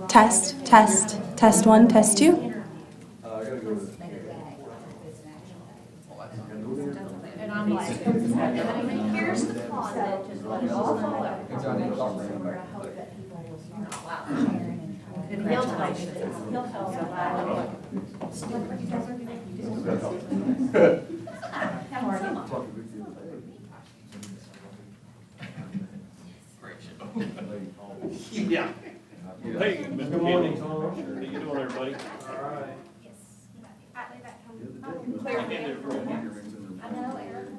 Test, test, test one, test two. And I'm like, here's the closet, just let it all fall out. And he'll tell you, he'll tell somebody. How are you? Yeah. Hey, Mr. Morning, Tom. How you doing, everybody? All right. I know, Eric.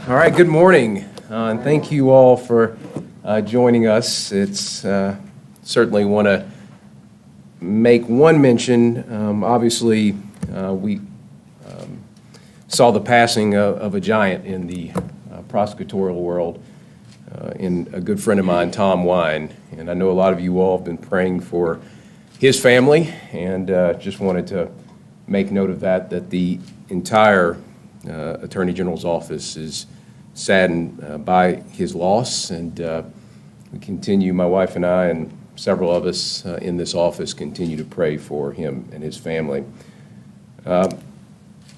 All right, good morning, and thank you all for joining us. It's certainly want to make one mention. Obviously, we saw the passing of a giant in the prosecutorial world, in a good friend of mine, Tom Wine, and I know a lot of you all have been praying for his family, and just wanted to make note of that the entire Attorney General's office is saddened by his loss, and we continue, my wife and I and several of us in this office continue to pray for him and his family. I'd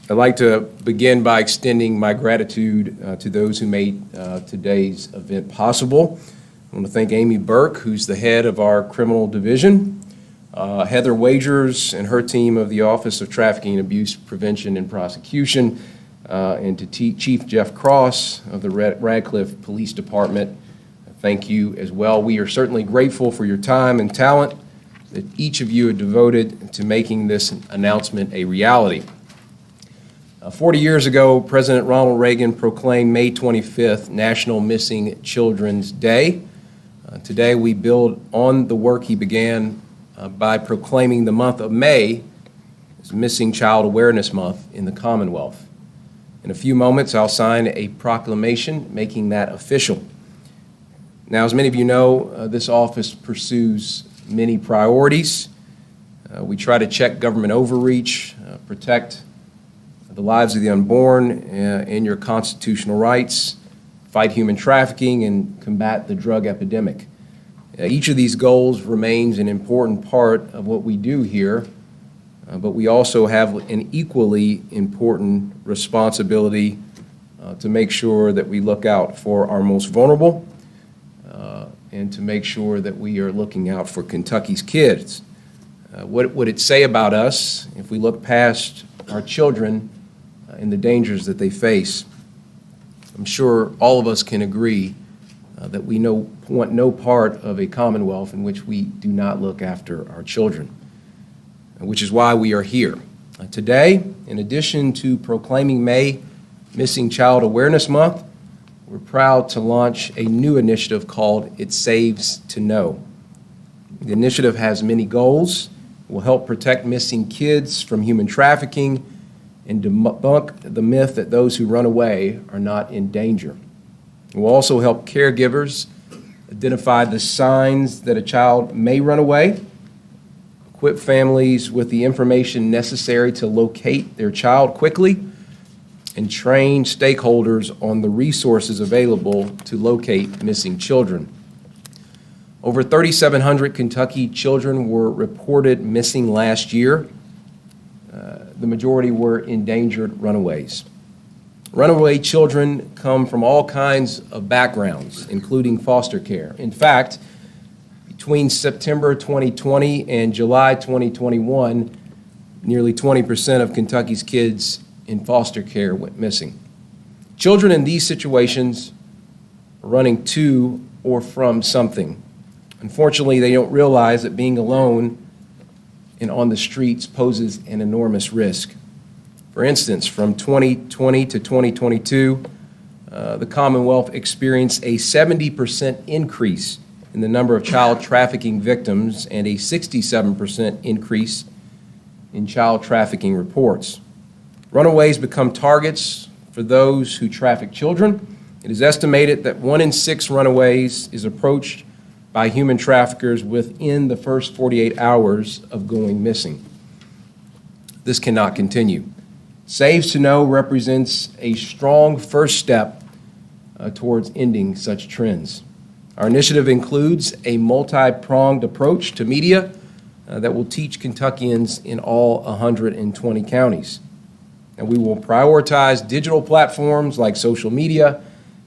like to begin by extending my gratitude to those who made today's event possible. I want to thank Amy Burke, who's the head of our criminal division, Heather Wagers and her team of the Office of Trafficking and Abuse Prevention and Prosecution, and to Chief Jeff Cross of the Radcliffe Police Department. Thank you as well. We are certainly grateful for your time and talent that each of you have devoted to making this announcement a reality. 40 years ago, President Ronald Reagan proclaimed May 25th National Missing Children's Day. Today, we build on the work he began by proclaiming the month of May as Missing Child Awareness Month in the Commonwealth. In a few moments, I'll sign a proclamation making that official. Now, as many of you know, this office pursues many priorities. We try to check government overreach, protect the lives of the unborn and your constitutional rights, fight human trafficking, and combat the drug epidemic. Each of these goals remains an important part of what we do here, but we also have an equally important responsibility to make sure that we look out for our most vulnerable and to make sure that we are looking out for Kentucky's kids. What would it say about us if we look past our children and the dangers that they face? I'm sure all of us can agree that we want no part of a commonwealth in which we do not look after our children, which is why we are here. Today, in addition to proclaiming May Missing Child Awareness Month, we're proud to launch a new initiative called It Saves to Know. The initiative has many goals. It will help protect missing kids from human trafficking and debunk the myth that those who run away are not in danger. It will also help caregivers identify the signs that a child may run away, equip families with the information necessary to locate their child quickly, and train stakeholders on the resources available to locate missing children. Over 3,700 Kentucky children were reported missing last year. The majority were endangered runaways. Runaway children come from all kinds of backgrounds, including foster care. In fact, between September 2020 and July 2021, nearly 20% of Kentucky's kids in foster care went missing. Children in these situations are running to or from something. Unfortunately, they don't realize that being alone and on the streets poses an enormous risk. For instance, from 2020 to 2022, the Commonwealth experienced a 70% increase in the number of child trafficking victims and a 67% increase in child trafficking reports. Runaways become targets for those who traffic children. It is estimated that 1 in 6 runaways is approached by human traffickers within the first 48 hours of going missing. This cannot continue. Saves to Know represents a strong first step towards ending such trends. Our initiative includes a multi-pronged approach to media that will teach Kentuckians in all 120 counties. And we will prioritize digital platforms like social media,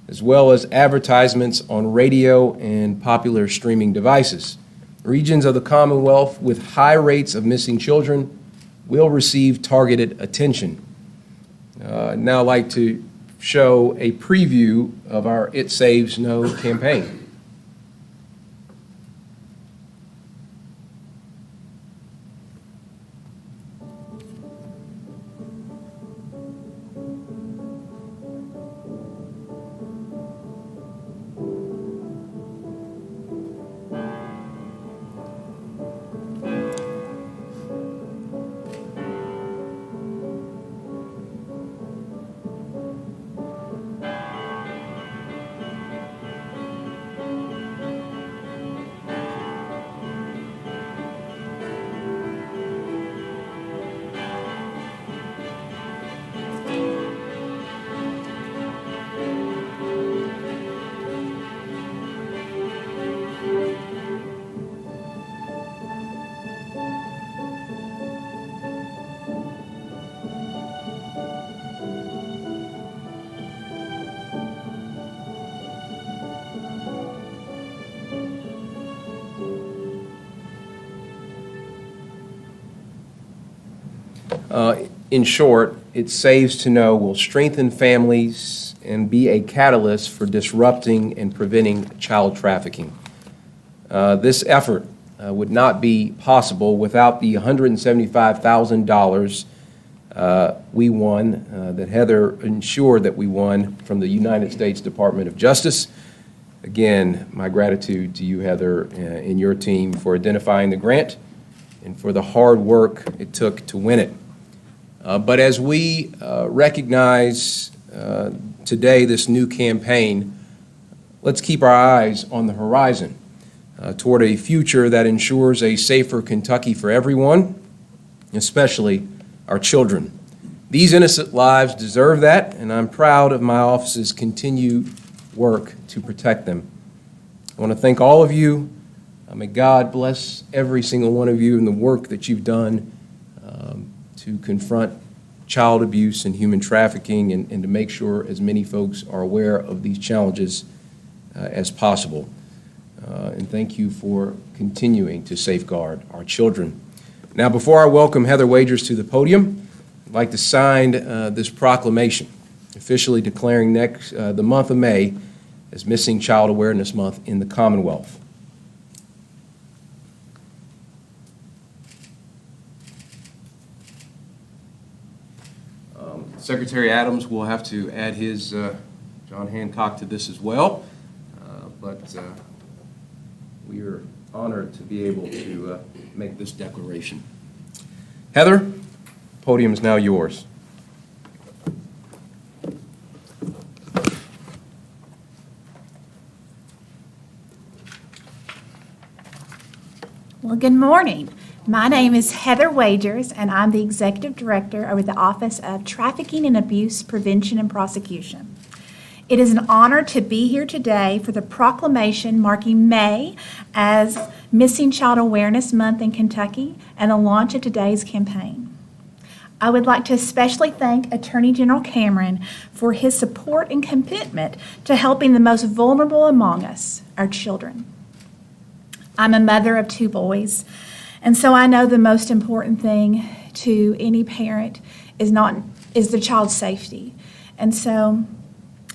as well as advertisements on radio and popular streaming devices. Regions of the Commonwealth with high rates of missing children will receive targeted attention. I'd now like to show a preview of our It Saves No campaign. In short, it saves to know will strengthen families and be a catalyst for disrupting and preventing child trafficking. This effort would not be possible without the $175,000 we won, that Heather ensured that we won from the United States Department of Justice. Again, my gratitude to you, Heather, and your team for identifying the grant and for the hard work it took to win it. But as we recognize today this new campaign, let's keep our eyes on the horizon toward a future that ensures a safer Kentucky for everyone, especially our children. These innocent lives deserve that, and I'm proud of my office's continued work to protect them. I want to thank all of you. May God bless every single one of you in the work that you've done to confront child abuse and human trafficking and to make sure as many folks are aware of these challenges as possible. And thank you for continuing to safeguard our children. Now, before I welcome Heather Wagers to the podium, I'd like to sign this proclamation, officially declaring the month of May as Missing Child Awareness Month in the Commonwealth. Secretary Adams will have to add his John Hancock to this as well, but we are honored to be able to make this declaration. Heather, podium is now yours. Well, good morning. My name is Heather Wagers, and I'm the Executive Director over the Office of Trafficking and Abuse Prevention and Prosecution. It is an honor to be here today for the proclamation marking May as Missing Child Awareness Month in Kentucky and the launch of today's campaign. I would like to especially thank Attorney General Cameron for his support and commitment to helping the most vulnerable among us, our children. I'm a mother of 2 boys, and so I know the most important thing to any parent is the child's safety. And so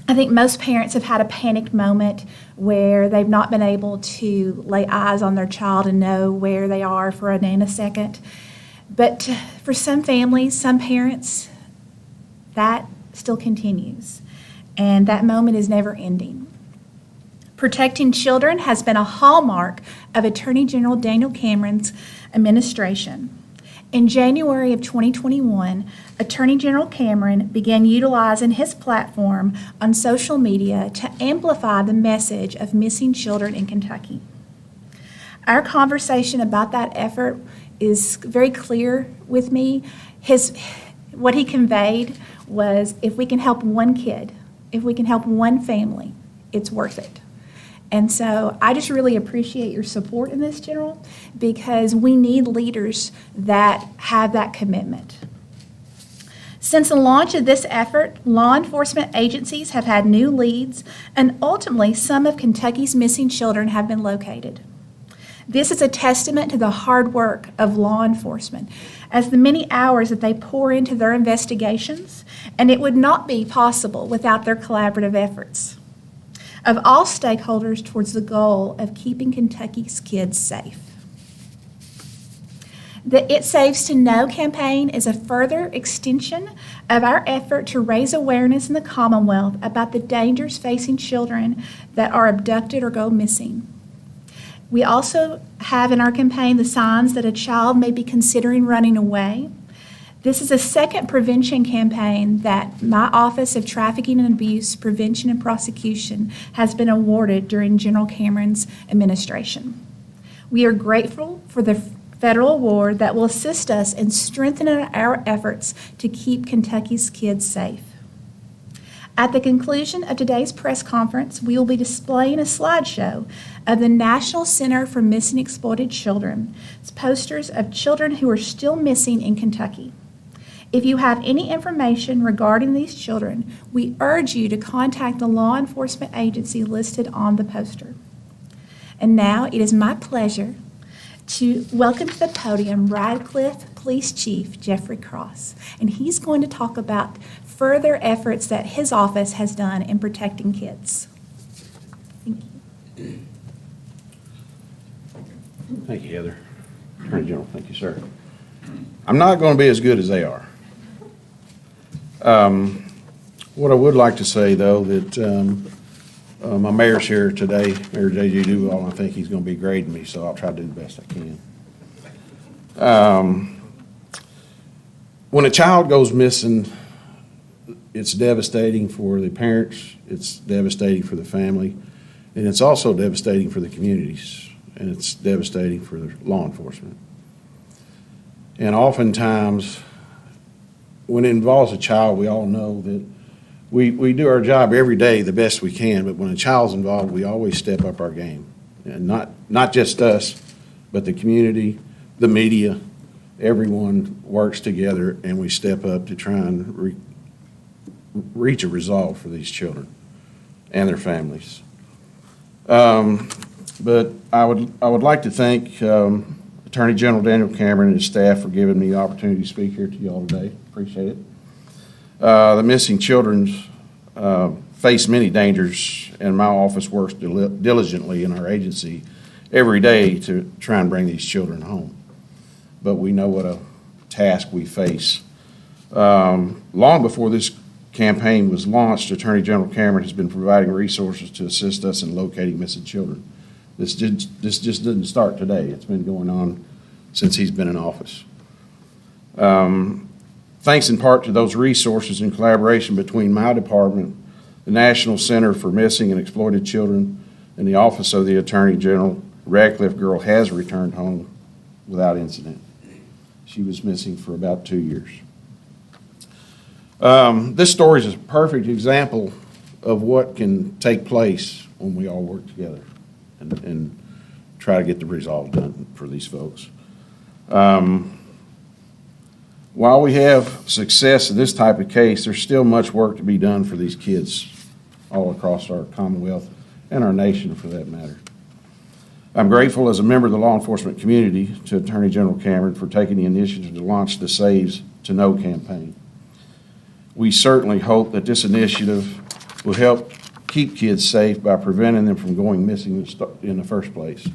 I think most parents have had a panicked moment where they've not been able to lay eyes on their child and know where they are for a nanosecond. But for some families, some parents, that still continues, and that moment is never ending. Protecting children has been a hallmark of Attorney General Daniel Cameron's administration. In January of 2021, Attorney General Cameron began utilizing his platform on social media to amplify the message of missing children in Kentucky. Our conversation about that effort is very clear with me. What he conveyed was, if we can help one kid, if we can help one family, it's worth it. And so I just really appreciate your support in this, General, because we need leaders that have that commitment. Since the launch of this effort, law enforcement agencies have had new leads, and ultimately some of Kentucky's missing children have been located. This is a testament to the hard work of law enforcement, as the many hours that they pour into their investigations, and it would not be possible without their collaborative efforts of all stakeholders towards the goal of keeping Kentucky's kids safe. The It Saves to Know campaign is a further extension of our effort to raise awareness in the Commonwealth about the dangers facing children that are abducted or go missing. We also have in our campaign the signs that a child may be considering running away. This is a second prevention campaign that my Office of Trafficking and Abuse Prevention and Prosecution has been awarded during General Cameron's administration. We are grateful for the federal award that will assist us in strengthening our efforts to keep Kentucky's kids safe. At the conclusion of today's press conference, we will be displaying a slideshow of the National Center for Missing Exploited Children. It's posters of children who are still missing in Kentucky. If you have any information regarding these children, we urge you to contact the law enforcement agency listed on the poster. And now it is my pleasure to welcome to the podium Radcliffe Police Chief Jeffrey Cross. And he's going to talk about further efforts that his office has done in protecting kids. Thank you. Thank you, Heather. Attorney General, thank you, sir. I'm not going to be as good as they are. What I would like to say, though, that my mayor's here today, Mayor J.G. Duval, and I think he's going to be grading me, so I'll try to do the best I can. When a child goes missing, it's devastating for the parents, it's devastating for the family, and it's also devastating for the communities, and it's devastating for the law enforcement. And oftentimes, when it involves a child, we all know that we do our job every day the best we can, but when a child's involved, we always step up our game. And not just us, but the community, the media, everyone works together, and we step up to try and reach a resolve for these children and their families. But I would like to thank Attorney General Daniel Cameron and his staff for giving me the opportunity to speak here to you all today. Appreciate it. The missing children face many dangers, and my office works diligently in our agency every day to try and bring these children home. But we know what a task we face. Long before this campaign was launched, Attorney General Cameron has been providing resources to assist us in locating missing children. This just didn't start today. It's been going on since he's been in office. Thanks in part to those resources and collaboration between my department, the National Center for Missing and Exploited Children, and the Office of the Attorney General, Radcliffe girl has returned home without incident. She was missing for about 2 years. This story is a perfect example of what can take place when we all work together and try to get the resolve done for these folks. While we have success in this type of case, there's still much work to be done for these kids all across our Commonwealth and our nation, for that matter. I'm grateful as a member of the law enforcement community to Attorney General Cameron for taking the initiative to launch the Saves to Know campaign. We certainly hope that this initiative will help keep kids safe by preventing them from going missing in the first place.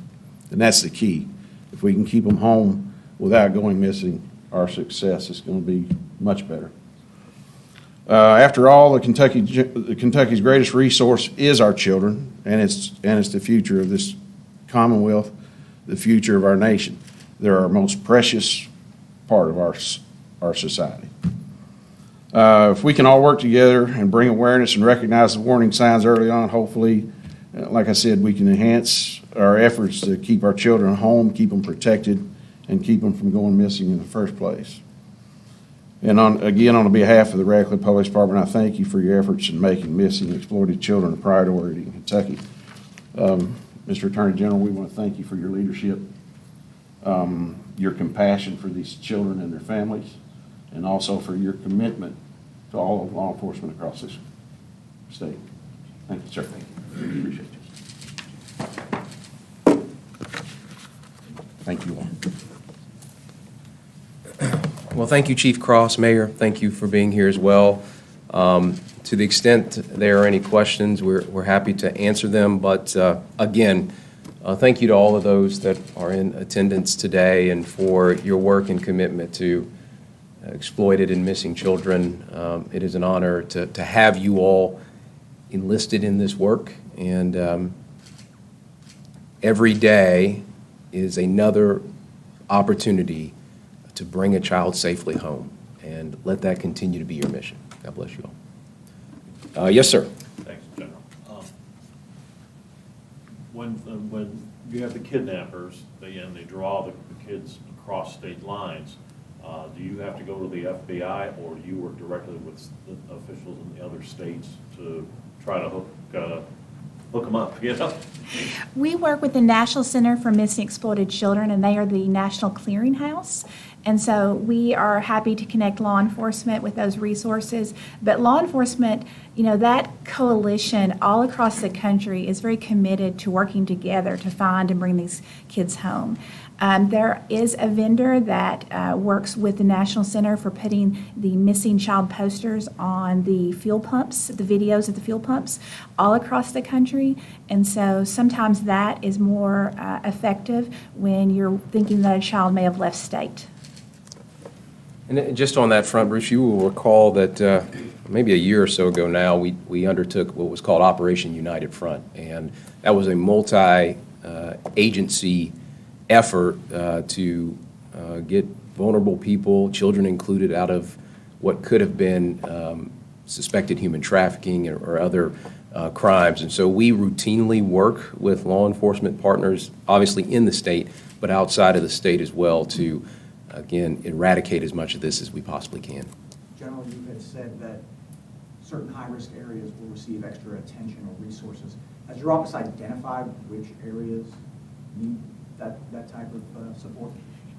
And that's the key. If we can keep them home without going missing, our success is going to be much better. After all, Kentucky's greatest resource is our children, and it's the future of this Commonwealth, the future of our nation. They're our most precious part of our society. If we can all work together and bring awareness and recognize the warning signs early on, hopefully, like I said, we can enhance our efforts to keep our children home, keep them protected, and keep them from going missing in the first place. And again, on behalf of the Radcliffe Police Department, I thank you for your efforts in making missing and exploited children a priority in Kentucky. Mr. Attorney General, we want to thank you for your leadership, your compassion for these children and their families, and also for your commitment to all of law enforcement across this state. Thank you, sir. Thank you. Appreciate you. Thank you all. Well, thank you, Chief Cross. Mayor, thank you for being here as well. To the extent there are any questions, we're happy to answer them. But again, thank you to all of those that are in attendance today and for your work and commitment to exploited and missing children. It is an honor to have you all enlisted in this work. And every day is another opportunity to bring a child safely home, and let that continue to be your mission. God bless you all. Yes, sir. Thanks, General. When you have the kidnappers, they draw the kids across state lines, do you have to go to the FBI, or do you work directly with the officials in the other states to try to hook them up, you know? We work with the National Center for Missing and Exploited Children, and they are the national clearinghouse. And so we are happy to connect law enforcement with those resources. But law enforcement, that coalition all across the country is very committed to working together to find and bring these kids home. There is a vendor that works with the National Center for putting the missing child posters on the fuel pumps, the videos of the fuel pumps, all across the country. And so sometimes that is more effective when you're thinking that a child may have left state. And just on that front, Bruce, you will recall that maybe a year or so ago now, we undertook what was called Operation United Front. And that was a multi-agency effort to get vulnerable people, children included, out of what could have been suspected human trafficking or other crimes. And so we routinely work with law enforcement partners, obviously in the state, but outside of the state as well, to, again, eradicate as much of this as we possibly can. General, you had said that certain high-risk areas will receive extra attention or resources. Has your office identified which areas need that type of support?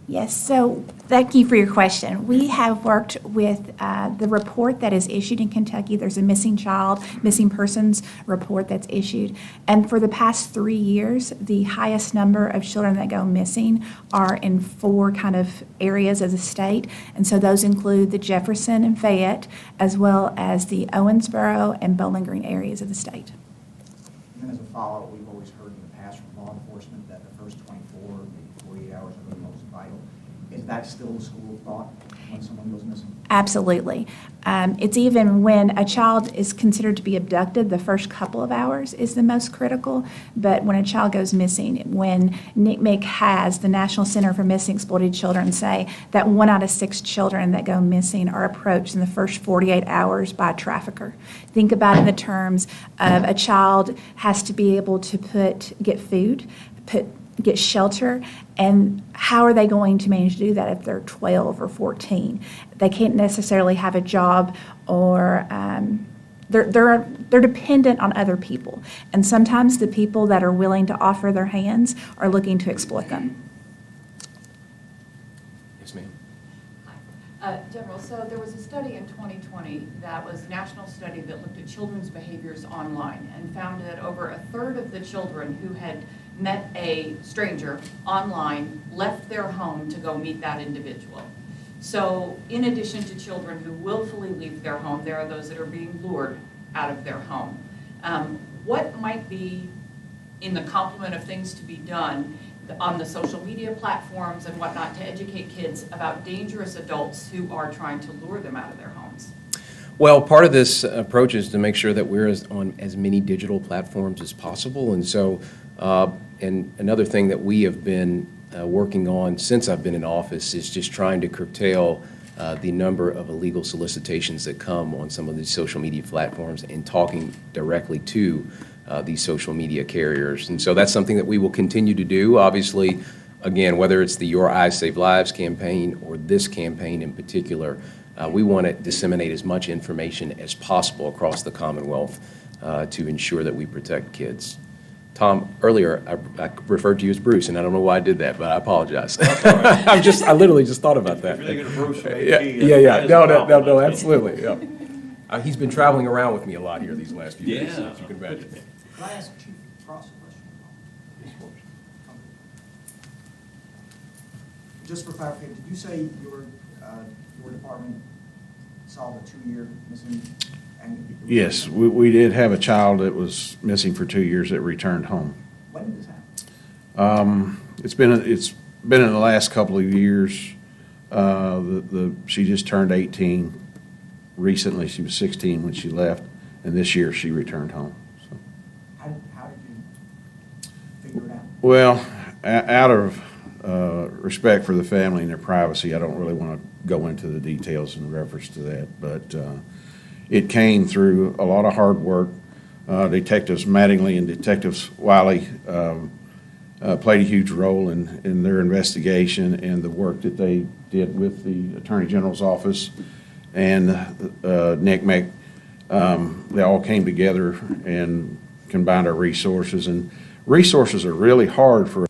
Yes, so thank you for your question. We have worked with the report that is issued in Kentucky. There's a missing child, missing persons report that's issued. And for the past 3 years, the highest number of children that go missing are in 4 kind of areas of the state. And so those include the Jefferson and Fayette, as well as the Owensboro and Bowling Green areas of the state. And then as a follow-up, we've always heard in the past from law enforcement that the first 24, maybe 48 hours are the most vital. Is that still the school of thought when someone goes missing? Absolutely. It's even when a child is considered to be abducted, the first couple of hours is the most critical. But when a child goes missing, when NCMEC has the National Center for Missing Exploited Children say that 1 out of 6 children that go missing are approached in the first 48 hours by a trafficker. Think about it in the terms of a child has to be able to get food, get shelter, and how are they going to manage to do that if they're 12 or 14? They can't necessarily have a job, or they're dependent on other people. And sometimes the people that are willing to offer their hands are looking to exploit them. Yes, ma'am. General, so there was a study in 2020 that was a national study that looked at children's behaviors online and found that over a third of the children who had met a stranger online left their home to go meet that individual. So in addition to children who willfully leave their home, there are those that are being lured out of their home. What might be in the complement of things to be done on the social media platforms and whatnot to educate kids about dangerous adults who are trying to lure them out of their homes? Well, part of this approach is to make sure that we're on as many digital platforms as possible. And so, and another thing that we have been working on since I've been in office is just trying to curtail the number of illegal solicitations that come on some of these social media platforms and talking directly to these social media carriers. And so that's something that we will continue to do. Obviously, again, whether it's the Your Eyes Save Lives campaign or this campaign in particular, we want to disseminate as much information as possible across the Commonwealth to ensure that we protect kids. Tom, earlier I referred to you as Bruce, and I don't know why I did that, but I apologize. I literally just thought about that. If you're thinking of Bruce from Yeah, HP, yeah. No, that's absolutely. Yeah. He's been traveling around with me a lot here these last few days, Yeah. as you can imagine. Can I ask Chief Cross a question? Just for clarification, did you say your department solved a 2-year missing? Yes, we did have a child that was missing for 2 years that returned home. When did this happen? It's been in the last couple of years. She just turned 18 recently. She was 16 when she left, and this year she returned home. So. How did you figure it out? Well, out of respect for the family and their privacy, I don't really want to go into the details in reference to that, but it came through a lot of hard work. Detectives Mattingly and Detectives Wiley played a huge role in their investigation and the work that they did with the Attorney General's office and NCMEC. They all came together and combined our resources. And resources are really hard for